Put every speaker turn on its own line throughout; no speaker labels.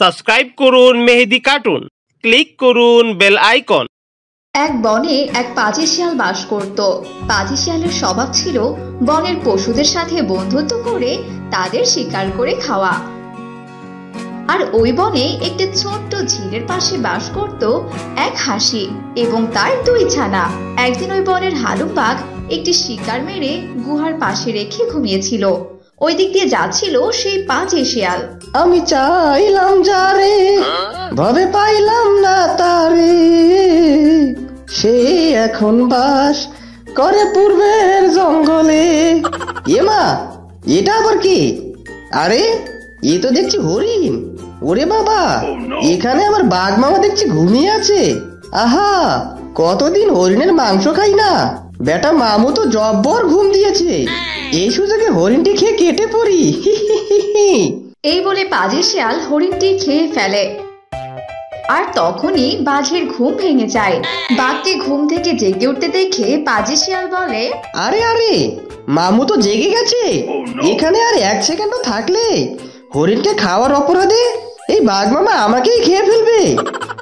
Subscribe করুন মেহেদি cartoon, click করুন bell icon.
এক বনে এক পাজি শিয়াল বাস করত। পাজি শিয়ালের স্বভাব ছিল বনের পশুদের সাথে বন্ধুত্ব করে তাদের শিকার করে খাওয়া। আর ওই বনে একটি ছোট্ট ঝিলের পাশে বাস করত এক হাসি এবং তার দুই ছানা। একদিন ওই বনের হালুম বাঘ একটি শিকার মেরে গুহার পাশে রেখে ঘুমিয়েছিল। ওই দিক দিয়ে যাচ্ছিল সেই পাজি শিয়াল।
আমি চাইলাম যারে ভাবে পাইলাম না তারে, সে এখন বাস করে পূর্বের জঙ্গলে। এমা, এটা আবার কি? আরে এ তো দেখছি হরিণ। ওরে বাবা, এখানে আমার বাঘ মামা দেখছি ঘুমিয়ে আছে। আহা, কতদিন হরিণের মাংস খাই না, বেটা মামু তো জব্বর ঘুম দিয়েছে। এই সুযোগে হরিণটি খেয়ে কেটে পড়ি।
এই বলে পাজি শিয়াল হরিণটি খেয়ে ফেলে। আর তখনই বাঘের ঘুম ভেঙে যায়। বাঘকে ঘুম থেকে জেগে উঠতে দেখে পাজি শিয়াল বলে,
আরে আরে, মামু তো জেগে গেছে। এখানে আর এক সেকেন্ডও থাকলে হরিণকে খাওয়ার অপরাধে এই বাঘ মামা আমাকেই খেয়ে ফেলবে।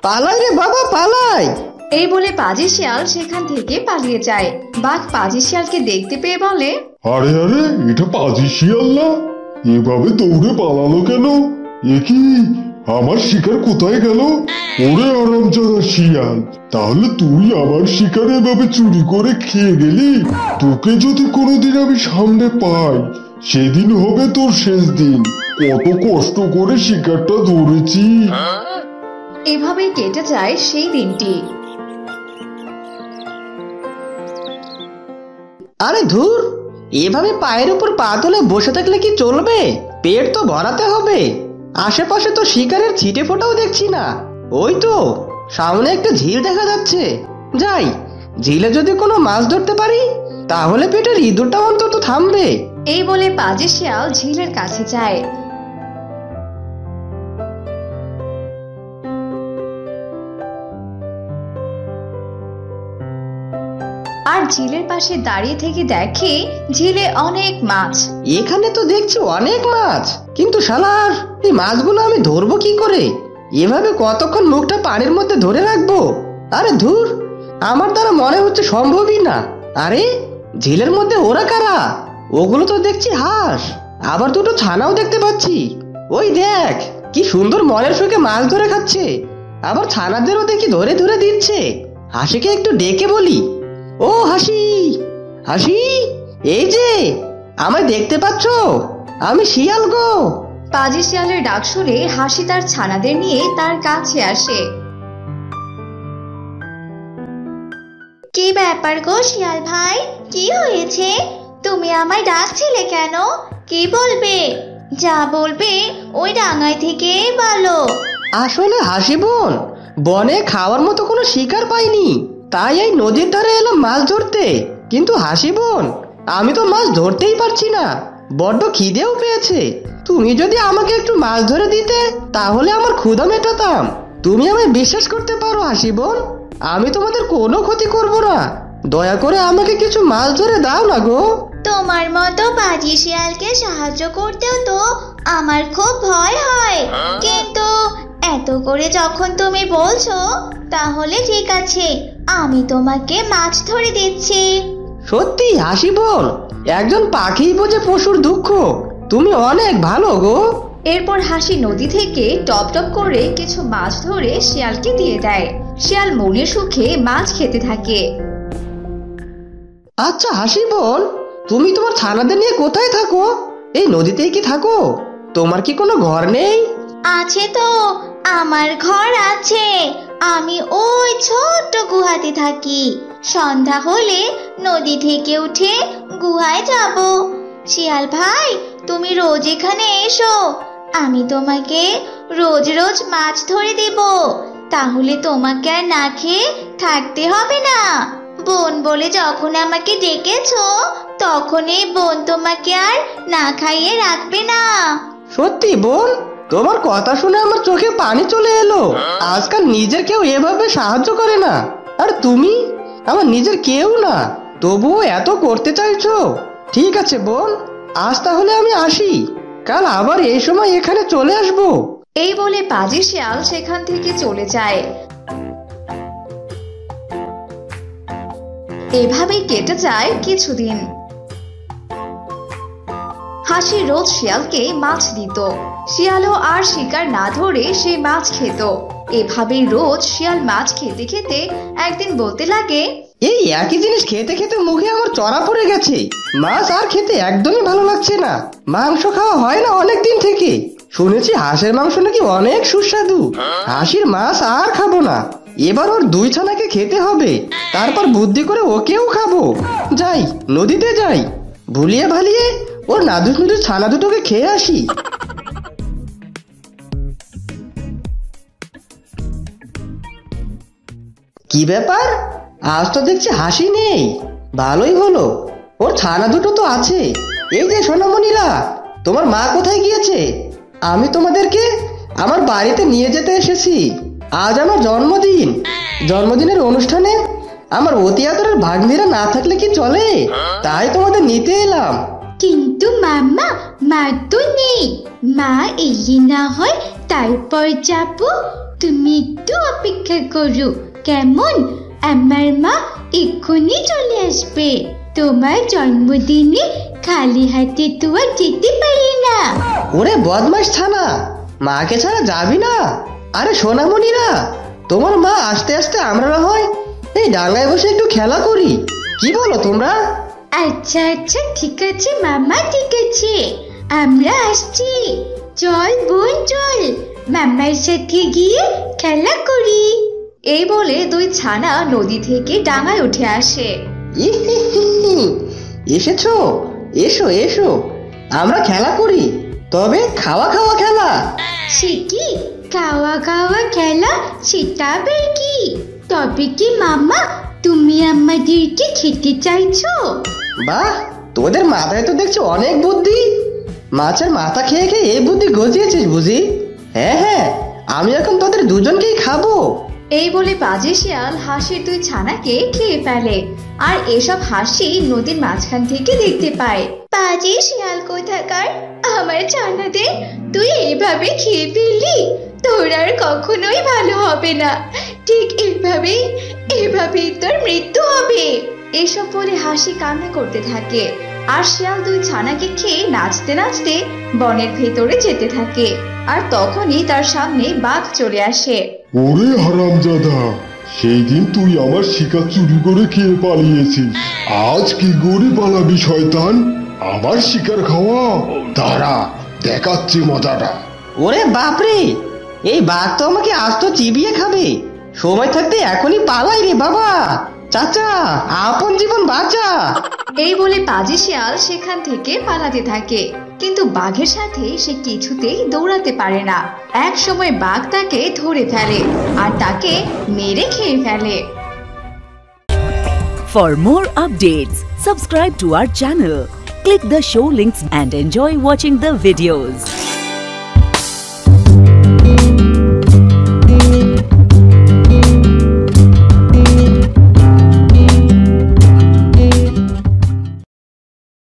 পালাই রে বাবা, পালাই।
এই বলে পাজি শিয়াল সেখান থেকে পালিয়ে যায়। বাঘ পাজি শিয়ালকে দেখতে পেয়ে বলে,
আরে আরে, এটা পাজি শিয়াল না? এভাবে দৌড়ে পালালো কেন? এ কি, আমার শিকার কোথায় গেল? ওরে আরামজাদা শিয়াল, তাহলে তুই আমার শিকার এভাবে চুরি করে খেয়ে গেলি? তোকে যদি কোনোদিন আমি সামনে পাই, সেদিন হবে তোর শেষ দিন। কত কষ্ট করে শিকারটা ধরেছি।
এভাবেই কেটে যায় সেই দিনটি।
আরে ধুর, এভাবে পায়ের উপর পা তুলে বসে থাকলে কি চলবে? পেট তো ভরাতে হবে। আশেপাশে তো শিকারের ছিটে ফোটাও দেখছি না। ওই তো সামনে একটা ঝিল দেখা যাচ্ছে। যাই, ঝিলে যদি কোনো মাছ ধরতে পারি তাহলে পেটের ইঁদুরটা অন্তত থামবে।
এই বলে পাজি শিয়াল ঝিলের কাছে যায়। আর ঝিলের পাশে দাঁড়িয়ে থেকে দেখে ঝিলে অনেক মাছ।
এখানে তো দেখছি অনেক মাছ, কিন্তু শালার এই মাছগুলো আমি ধরবো কি করে? এভাবে কতক্ষণ মুখটা পানির মধ্যে ধরে রাখবো? আরে ধুর, আমার দ্বারা মনে হচ্ছে সম্ভবই না। আরে ঝিলের মধ্যে ওরা কারা? ওগুলো তো দেখছি হাঁস, আবার দুটো ছানাও দেখতে পাচ্ছি। ওই দেখ, কি সুন্দর মনের সুখে মাছ ধরে খাচ্ছে। আবার ছানাদেরও দেখি ধরে ধরে দিচ্ছে। হাসিকে একটু ডেকে বলি, ও হাসি, হাসি, এই যে আমায় দেখতে পাচ্ছ? আমি শিয়াল গো।
পাজি শিয়ালের ডাক শুনে হাসি তার ছানাদের নিয়ে তার কাছে আসে।
কি ব্যাপার গো শিয়াল ভাই, কি হয়েছে? তুমি আমায় ডাকছিলে কেন? কি বলবে? যা বলবে ওই ডাঙায় থেকে বলো।
আসলে হাসি বোন, বনে খাওয়ার মতো কোনো শিকার পাইনি, তাই এই নদীর ধারে এলাম মাছ ধরতে। কিন্তু হাসি বোন, আমি তো মাছ ধরতেই পারছি না, বড্ড খিদেও পেয়েছে। তুমি যদি আমাকে একটু মাছ ধরে দিতে তাহলে আমার ক্ষুধা মেটাতাম। তুমি আমায় বিশ্বাস করতে পারো হাসি বোন, আমি তোমাদের কোনো ক্ষতি করব না। দয়া করে আমাকে কিছু মাছ ধরে দাও না গো।
তোমার মতো পাজি শিয়ালকে সাহায্য করতেও তো আমার খুব ভয় হয়, কিন্তু এত করে যখন তুমি বলছো তাহলে ঠিক আছে, আমি তোমাকে মাছ ধরে দিচ্ছি।
সত্যি হাসি বোন, একজন পাখি বোঝে পশুর দুঃখ। তুমি অনেক ভালো গো।
এরপর হাসি নদী থেকে টপ টপ করে কিছু মাছ ধরে শিয়ালকে দিয়ে দেয়। শিয়াল মনের সুখে মাছ খেতে থাকে।
আচ্ছা হাসি বোন, তুমি তোমার ছানাদের নিয়ে কোথায় থাকো? এই নদীতেই কি থাকো? তোমার কি কোনো ঘর নেই?
আছে তো, আমার ঘর আছে। আমি ওই ছোট্ট গুহাতে থাকি। সন্ধ্যা হলে নদী থেকে উঠে গুহায় যাব। শিয়াল ভাই, তুমি রোজ এখানে এসো, আমি তোমাকে রোজ রোজ মাছ ধরে দেব। তাহলে তোমাকে আর না খেয়ে থাকতে হবে না। বোন বলে যখন আমাকে ডেকেছো, তখন এই বোন তোমাকে আর না খাইয়ে রাখবে না।
সত্যি বোন, তোমার কথা শুনে আমার চোখে পানি চলে এলো। আজকাল নিজের কেউ এভাবে সাহায্য করে না, আর তুমি আমার নিজের কেউ না, তবুও এত করতে চাইছো। ঠিক আছে বোন, আজ তাহলে আমি আসি। কাল আবার এই সময় এখানে চলে আসবো।
এই বলে পাজি শিয়াল সেখান থেকে চলে যায়। এভাবেই কেটে যায় কিছুদিন। হাসি রোজ শিয়ালকে মাছ দিত। শিয়ালও আর শিকার না ধরে সেই মাছ খেত। এভাবেই রোজ শিয়াল মাছ খেতে খেতে একদিন বলতে লাগে,
এই একই জিনিস খেতে খেতে মুখে আমার চড়া পড়ে গেছে। মাছ আর খেতে একদমই ভালো লাগছে না। মাংস খাওয়া হয় না অনেক দিন থেকে। শুনেছি হাঁসের মাংস নাকি অনেক সুস্বাদু। হাঁসির মাছ আর খাবো না। এবার ওর 2 ছানাকে খেতে হবে, তারপর বুদ্ধি করে ওকেও খাবো। যাই, নদীতে যাই, ভুলিয়ে ভালিয়ে ওর নাদুস নুদুস ছানা দুটোকে খেয়ে আসি। কি ব্যাপার, আজ তো দেখছি হাসি নেই। ভালোই হলো, ওর ছানা দুটো তো আছে। এই যে সোনামণিরা, তোমার মা কোথায় গিয়েছে? আমি তোমাদেরকে আমার বাড়িতে নিয়ে যেতে এসেছি। আজ আমার জন্মদিন। জন্মদিনের অনুষ্ঠানে আমার অতি আদরের ভাগ্নিরা না থাকলে কি চলে? তাই তোমাদের নিতে এলাম।
কিন্তু মামা, মা তো নেই। মা এলে না হয় তারপর যাবো। তুমি একটু অপেক্ষা করো কেমন? আমার মা এক্ষুনি চলে আসবে। তোমার জন্মদিনে খালি হাতে তো আর যেতে পারি না।
ওরে বদমাস ছানা, মাকে ছাড়া যাবি না? আরে সোনামণিরা, তোমার মা আসতে আসতে আমরা না হয় এই ডাঙায় বসে একটু খেলা করি। কি বলো তোমরা?
আচ্ছা আচ্ছা, ঠিক আছে মামা, ঠিক আছে, আমরা আসছি। চল বোন চল, মামার সাথে গিয়ে খেলা করি।
এই বলে 2 ছানা নদী থেকে ডাঙায় উঠে আসে।
এসেছো? এসো এসো, আমরা খেলা করি, তবে খাওয়া খাওয়া খেলা।
সে কি খাওয়া খাওয়া খেলা? সেটা আবার কি? তবে কি মামা, তুমি আমাদেরকে খেতে চাইছো?
বাহ, তোদের মাথায় তো দেখছি অনেক বুদ্ধি। মাছের মাথা খেয়ে খেয়ে এই বুদ্ধি গজিয়েছিস বুঝি? হ্যাঁ হ্যাঁ, আমি এখন তোদের দুজনকেই খাবো।
এই বলে পাজি শিয়াল হাসির 2 ছানাকে খেয়ে ফেলে। আর এসব হাসি নদীর মাঝখান থেকে দেখতে পায়।
পাজি শিয়াল কোথাকার, আমার ছানাদের তুই এইভাবে খেয়ে ফেললি? তোর আর কখনোই ভালো হবে না। ঠিক এভাবেই তোর মৃত্যু হবে।
এসব বলে হাসি কান্না করতে থাকে। আর শিয়াল 2 ছানাকে খেয়ে নাচতে নাচতে বনের ভেতরে যেতে থাকে। আর তখনই তার সামনে বাঘ চলে আসে।
ওরে হারামজাদা, সেই দিন তুই আমার শিকার চুরি করে খেয়ে পালিয়েছিস। আজ কি করে পালাবি শয়তান? আমার শিকার খাওয়া, দাঁড়া দেখাচ্ছি মজাটা।
ওরে বাপরে, এই বাঘ তো আমাকে আজ তো চিবিয়ে খাবে। সময় থাকতে এখনই পালাই রে বাবা। চাচা, আপন জীবন বাঁচা।
এই বলে পাজি শিয়াল সেখান থেকে পালাতে থাকে। কিন্তু বাঘের সাথে সে কিছুতেই দৌড়াতে পারে না। এক সময় বাঘ তাকে ধরে ফেলে আর তাকে মেরে খেয়ে ফেলে।
For more updates, subscribe to our channel, click the show links and enjoy watching the videos.